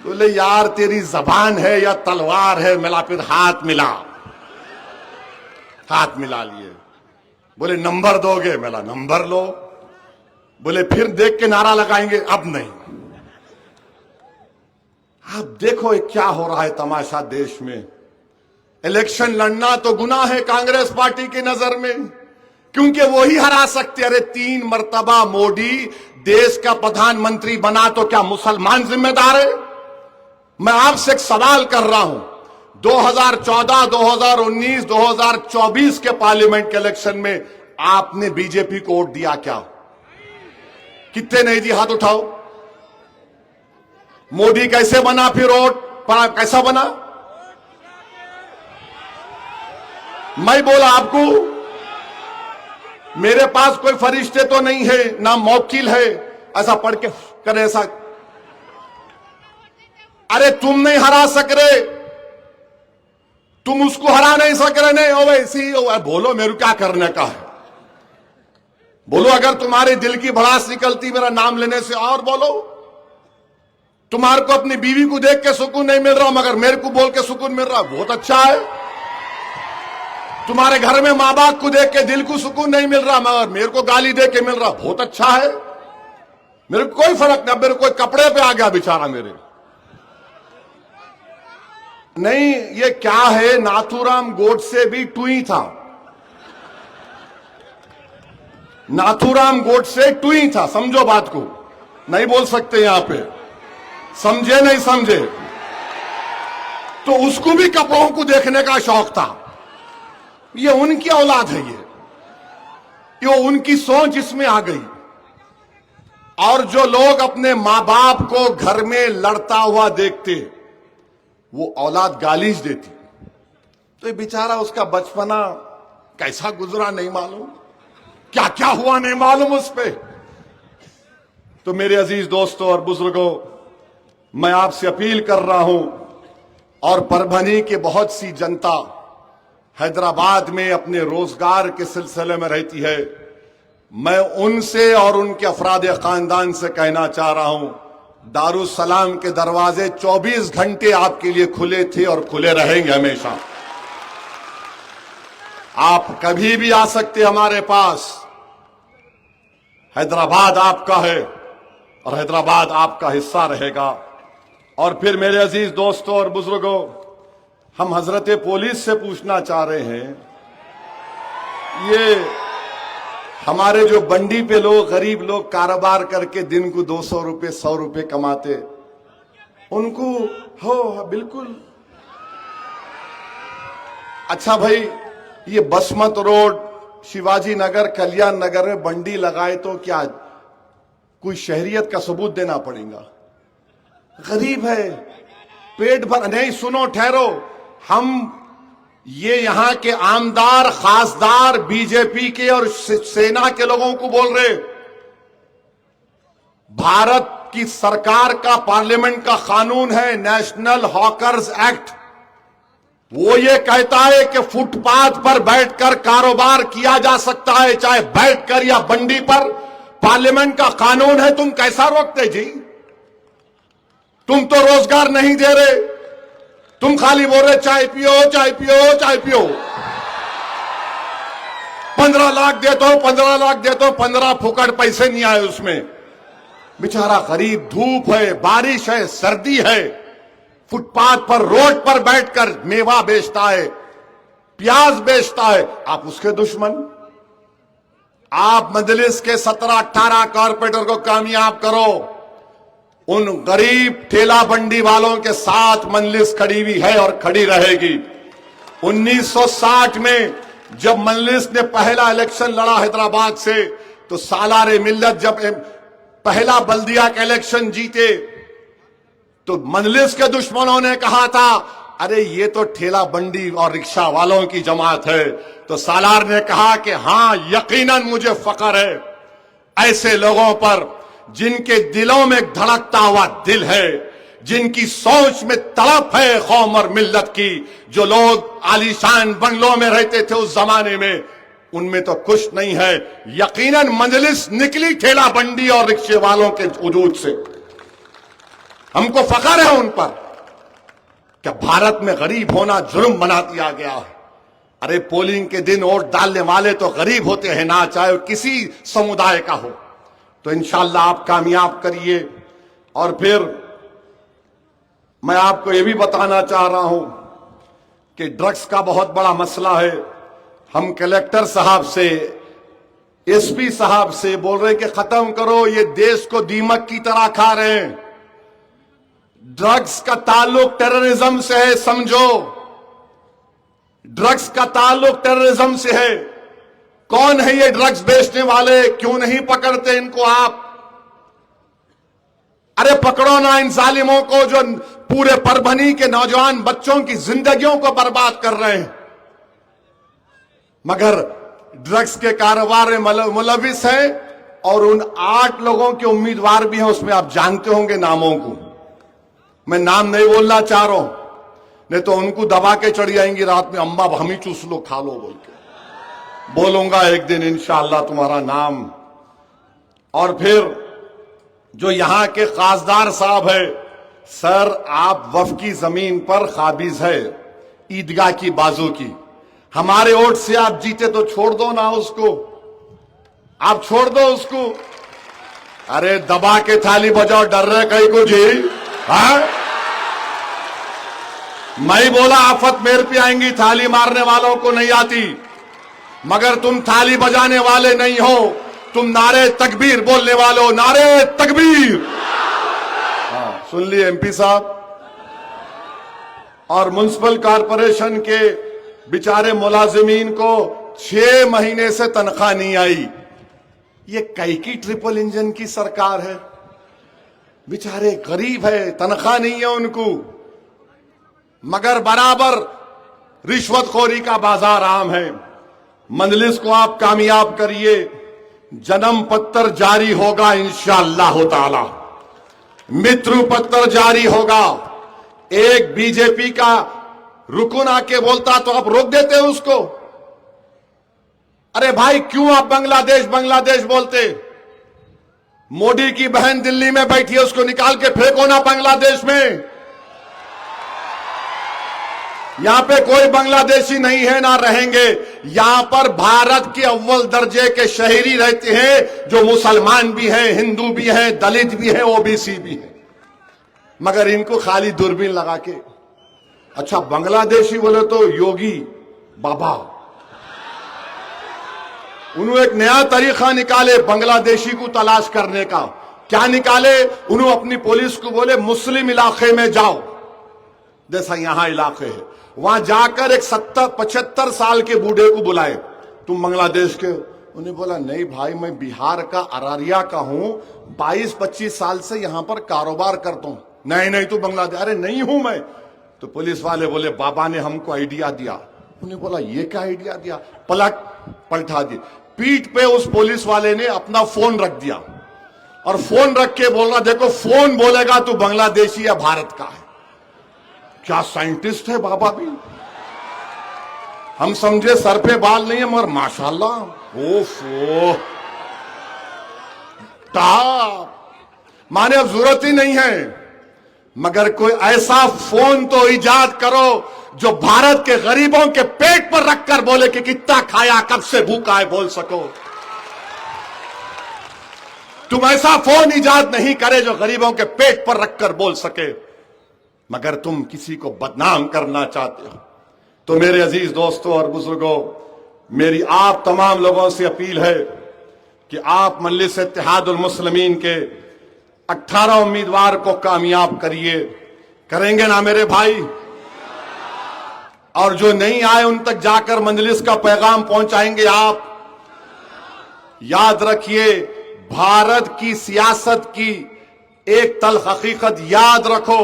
S2: बोले यार तेरी जबान है या तलवार है? मिला फिर हाथ मिला, हाथ मिला लिए। बोले नंबर दोगे? मिला नंबर लो। बोले फिर देख के नारा लगाएंगे? अब नहीं। आप देखो क्या हो रहा है तमाशा देश में। इलेक्शन लड़ना तो गुनाह है कांग्रेस पार्टी की नजर में, क्योंकि वो ही हरा सकते। अरे 3 मर्तबा मोदी देश का प्रधानमंत्री बना तो क्या मुसलमान जिम्मेदार है? मैं आपसे एक सवाल कर रहा हूं। 2014, 2019, 2024 के पार्लियामेंट के इलेक्शन में आपने बीजेपी को वोट दिया क्या? कितने नहीं दिए? हाथ उठाओ। मोदी कैसे बना फिर वोट? कैसा बना? मैं बोला आपको, मेरे पास कोई फरिश्ते तो नहीं है, ना मौकिल है ऐसा पढ़ के करे ऐसा। अरे तुम नहीं हरा सक रहे, तुम उसको हरा नहीं सक रहे। नहीं हो वैसी बोलो, मेरे क्या करने का है? बोलो अगर तुम्हारे दिल की भड़ास निकलती मेरा नाम लेने से, और बोलो। तुम्हारे को अपनी बीवी को देख के सुकून नहीं मिल रहा, मगर मेरे को बोल के सुकून मिल रहा, बहुत अच्छा है। तुम्हारे घर में मां बाप को देख के दिल को सुकून नहीं मिल रहा, मगर मेरे को गाली दे के मिल रहा, बहुत अच्छा है। मेरे को कोई फर्क नहीं। मेरे कोई कपड़े पे आ गया बेचारा मेरे। नहीं ये क्या है, नाथूराम गोडसे भी टुई था। नाथूराम गोडसे टुई था, समझो बात को। नहीं बोल सकते यहां पे, समझे नहीं समझे? तो उसको भी कपड़ों को देखने का शौक था। ये उनकी औलाद है, ये उनकी सोच इसमें आ गई। और जो लोग अपने मां बाप को घर में लड़ता हुआ देखते, वो औलाद गालीज देती, तो ये बेचारा उसका बचपना कैसा गुजरा नहीं मालूम, क्या क्या हुआ नहीं मालूम उस पे। तो मेरे अजीज दोस्तों और बुजुर्गों, मैं आपसे अपील कर रहा हूं, और परभनी की बहुत सी जनता हैदराबाद में अपने रोजगार के सिलसिले में रहती है, मैं उनसे और उनके अफराद खानदान से कहना चाह रहा हूं, दारुसलाम के दरवाजे 24 घंटे आपके लिए खुले थे और खुले रहेंगे हमेशा। आप कभी भी आ सकते हमारे पास। हैदराबाद आपका है और हैदराबाद आपका हिस्सा रहेगा। और फिर मेरे अजीज दोस्तों और बुजुर्गों, हम हजरत पुलिस से पूछना चाह रहे हैं, ये हमारे जो बंडी पे लोग, गरीब लोग कारोबार करके दिन को 200 रुपए 100 रुपए कमाते, उनको हो बिल्कुल। अच्छा भाई, ये बसमत रोड, शिवाजी नगर, कल्याण नगर में बंडी लगाए तो क्या कोई शहरियत का सबूत देना पड़ेगा? गरीब है, पेट भर नहीं। सुनो, ठहरो, हम ये यहां के आमदार खासदार बीजेपी के और सेना के लोगों को बोल रहे, भारत की सरकार का पार्लियामेंट का कानून है नेशनल हॉकर्स एक्ट, वो ये कहता है कि फुटपाथ पर बैठकर कारोबार किया जा सकता है, चाहे बैठकर या बंडी पर। पार्लियामेंट का कानून है, तुम कैसा रोकते जी? तुम तो रोजगार नहीं दे रहे, तुम खाली बोल रहे चाय पियो चाय पियो चाय पियो। 15 लाख देता हूं, 15 लाख देता हूं, 15 फुकट पैसे नहीं आए उसमें। बेचारा गरीब, धूप है, बारिश है, सर्दी है, फुटपाथ पर रोड पर बैठकर मेवा बेचता है, प्याज बेचता है। आप उसके दुश्मन। आप मजलिस के 17-18 कारपोरेटर को कामयाब करो, उन गरीब ठेला बंडी वालों के साथ मजलिस खड़ी हुई है और खड़ी रहेगी। 1960 में जब मजलिस ने पहला इलेक्शन लड़ा हैदराबाद से, तो सालारे मिल्लत जब पहला बल्दिया का इलेक्शन जीते, तो मजलिस के दुश्मनों ने कहा था, अरे ये तो ठेला बंडी और रिक्शा वालों की जमात है। तो सालार ने कहा कि हां, यकीनन मुझे फख्र है ऐसे लोगों पर जिनके दिलों में धड़कता हुआ दिल है, जिनकी सोच में तड़प है कौम और मिल्लत की। जो लोग आलीशान बंगलों में रहते थे उस जमाने में, उनमें तो कुछ नहीं है। यकीनन मजलिस निकली ठेला बंडी और रिक्शे वालों के वजूद से। हमको फख्र है उन पर। क्या भारत में गरीब होना जुर्म बना दिया गया है? अरे पोलिंग के दिन वोट डालने वाले तो गरीब होते हैं ना, चाहे किसी समुदाय का हो। तो इंशाअल्लाह आप कामयाब करिए। और फिर मैं आपको यह भी बताना चाह रहा हूं कि ड्रग्स का बहुत बड़ा मसला है। हम कलेक्टर साहब से, एसपी साहब से बोल रहे कि खत्म करो, ये देश को दीमक की तरह खा रहे हैं। ड्रग्स का ताल्लुक टेररिज्म से है, समझो। ड्रग्स का ताल्लुक टेररिज्म से है। कौन है ये ड्रग्स बेचने वाले? क्यों नहीं पकड़ते इनको आप? अरे पकड़ो ना इन जालिमों को जो पूरे परभनी के नौजवान बच्चों की जिंदगियों को बर्बाद कर रहे हैं, मगर ड्रग्स के कारोबार में मुलविस हैं। और उन 8 लोगों के उम्मीदवार भी हैं, उसमें आप जानते होंगे नामों को। मैं नाम नहीं बोलना चाह रहा हूं, नहीं तो उनको दबा के चढ़ जाएंगी रात में, अम्मा हम ही चूस लो खा लो बोल के। बोलूंगा एक दिन इंशाअल्लाह तुम्हारा नाम। और फिर जो यहां के खासदार साहब है, सर आप वफ की जमीन पर काबिज है, ईदगाह की बाजू की। हमारे वोट से आप जीते तो छोड़ दो ना उसको, आप छोड़ दो उसको। अरे दबा के थाली बजाओ, डर रहे कहीं को जी? हाँ, मैं बोला आफत मेरे पे आएंगी, थाली मारने वालों को नहीं आती, मगर तुम थाली बजाने वाले नहीं हो, तुम नारे तकबीर बोलने वाले हो। नारे तकबीर। हाँ, सुन लिए एमपी साहब। और म्युनिसिपल कॉरपोरेशन के बेचारे मुलाजिमीन को 6 महीने से तनख्वाह नहीं आई। ये कई की ट्रिपल इंजन की सरकार है, बेचारे गरीब है, तनख्वाह नहीं है उनको, मगर बराबर रिश्वतखोरी का बाजार आम है। मजलिस को आप कामयाब करिए, जन्म पत्र जारी होगा इंशाअल्लाह ताला, मृत्यु पत्र जारी होगा। एक बीजेपी का रुकन आके बोलता तो आप रोक देते उसको। अरे भाई क्यों आप बांग्लादेश बांग्लादेश बोलते? मोदी की बहन दिल्ली में बैठी है, उसको निकाल के फेंको ना बांग्लादेश में। यहां पे कोई बांग्लादेशी नहीं है, ना रहेंगे। यहां पर भारत के अव्वल दर्जे के शहरी रहते हैं, जो मुसलमान भी हैं, हिंदू भी हैं, दलित भी हैं, ओबीसी भी हैं। मगर इनको खाली दूरबीन लगा के अच्छा, बांग्लादेशी बोले तो योगी बाबा। उन्होंने एक नया तरीका निकाले बांग्लादेशी को तलाश करने का। क्या निकाले? उन्होंने अपनी पुलिस को बोले मुस्लिम इलाके में जाओ, जैसा यहां इलाके है, वहां जाकर एक 70-75 साल के बूढ़े को बुलाए, तुम बांग्लादेश के? उन्हें बोला नहीं भाई, मैं बिहार का अररिया का हूं, 22-25 साल से यहां पर कारोबार करता हूं। नहीं नहीं, तू बांग्लादेश? अरे नहीं हूं मैं। तो पुलिस वाले बोले बाबा ने हमको आइडिया दिया। उन्हें बोला ये क्या आइडिया दिया? पलटा दी। पीठ पे उस पुलिस वाले ने अपना फोन रख दिया और फोन रख के बोल रहा, देखो फोन बोलेगा तो बांग्लादेशी या भारत का है। क्या साइंटिस्ट है बाबा भी। हम समझे सर पे बाल नहीं है, मगर माशाल्लाह ओफो माने अब जरूरत ही नहीं है, मगर कोई ऐसा फोन तो इजाद करो जो भारत के गरीबों के पेट पर रखकर बोले कि कितना खाया, कब से भूखा है, बोल सको। तुम ऐसा फोन इजाद नहीं करे जो गरीबों के पेट पर रखकर बोल सके, मगर तुम किसी को बदनाम करना चाहते हो। तो मेरे अजीज दोस्तों और बुजुर्गों, मेरी आप तमाम लोगों से अपील है कि आप मजलिस इत्तेहादुल मुस्लिमीन के 18 उम्मीदवार को कामयाब करिए। करेंगे ना मेरे भाई? और जो नहीं आए उन तक जाकर मजलिस का पैगाम पहुंचाएंगे आप। याद रखिए, भारत की सियासत की एक तल्ख हकीकत याद रखो,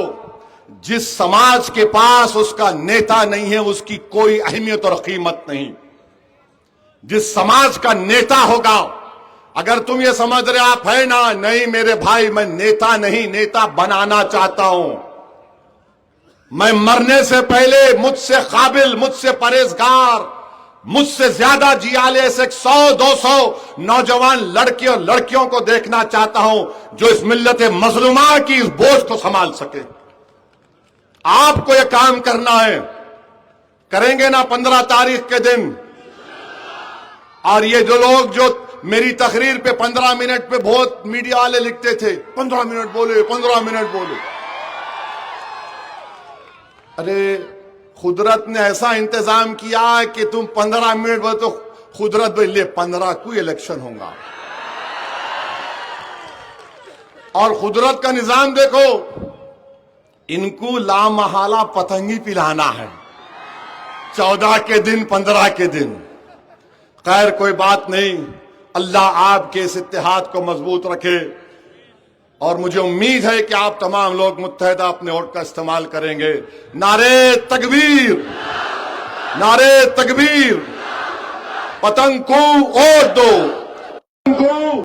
S2: जिस समाज के पास उसका नेता नहीं है उसकी कोई अहमियत और कीमत नहीं। जिस समाज का नेता होगा, अगर तुम ये समझ रहे आप है ना, नहीं मेरे भाई, मैं नेता नहीं, नेता बनाना चाहता हूं। मैं मरने से पहले मुझसे काबिल, मुझसे परहेजगार, मुझसे ज्यादा जियाले ऐसे 100-200 नौजवान लड़के और लड़कियों को देखना चाहता हूं जो इस मिल्लत मजलूमा की इस बोझ को संभाल सके। आपको यह काम करना है। करेंगे ना 15 तारीख के दिन? और ये जो लोग जो मेरी तकरीर पे 15 मिनट पे बहुत मीडिया वाले लिखते थे, 15 मिनट बोले, 15 मिनट बोले। अरे कुदरत ने ऐसा इंतजाम किया है कि तुम 15 मिनट बोले तो कुदरत बोले 15 को इलेक्शन होगा। और कुदरत का निजाम देखो, इनको लामहाला पतंगी पिलाना है 14 के दिन, 15 के दिन। खैर कोई बात नहीं, अल्लाह आपके इस इत्तेहाद को मजबूत रखे। और मुझे उम्मीद है कि आप तमाम लोग मुत्तहदा अपने वोट का इस्तेमाल करेंगे। नारे तकबीर, नारे तकबीर, पतंग को वोट दो।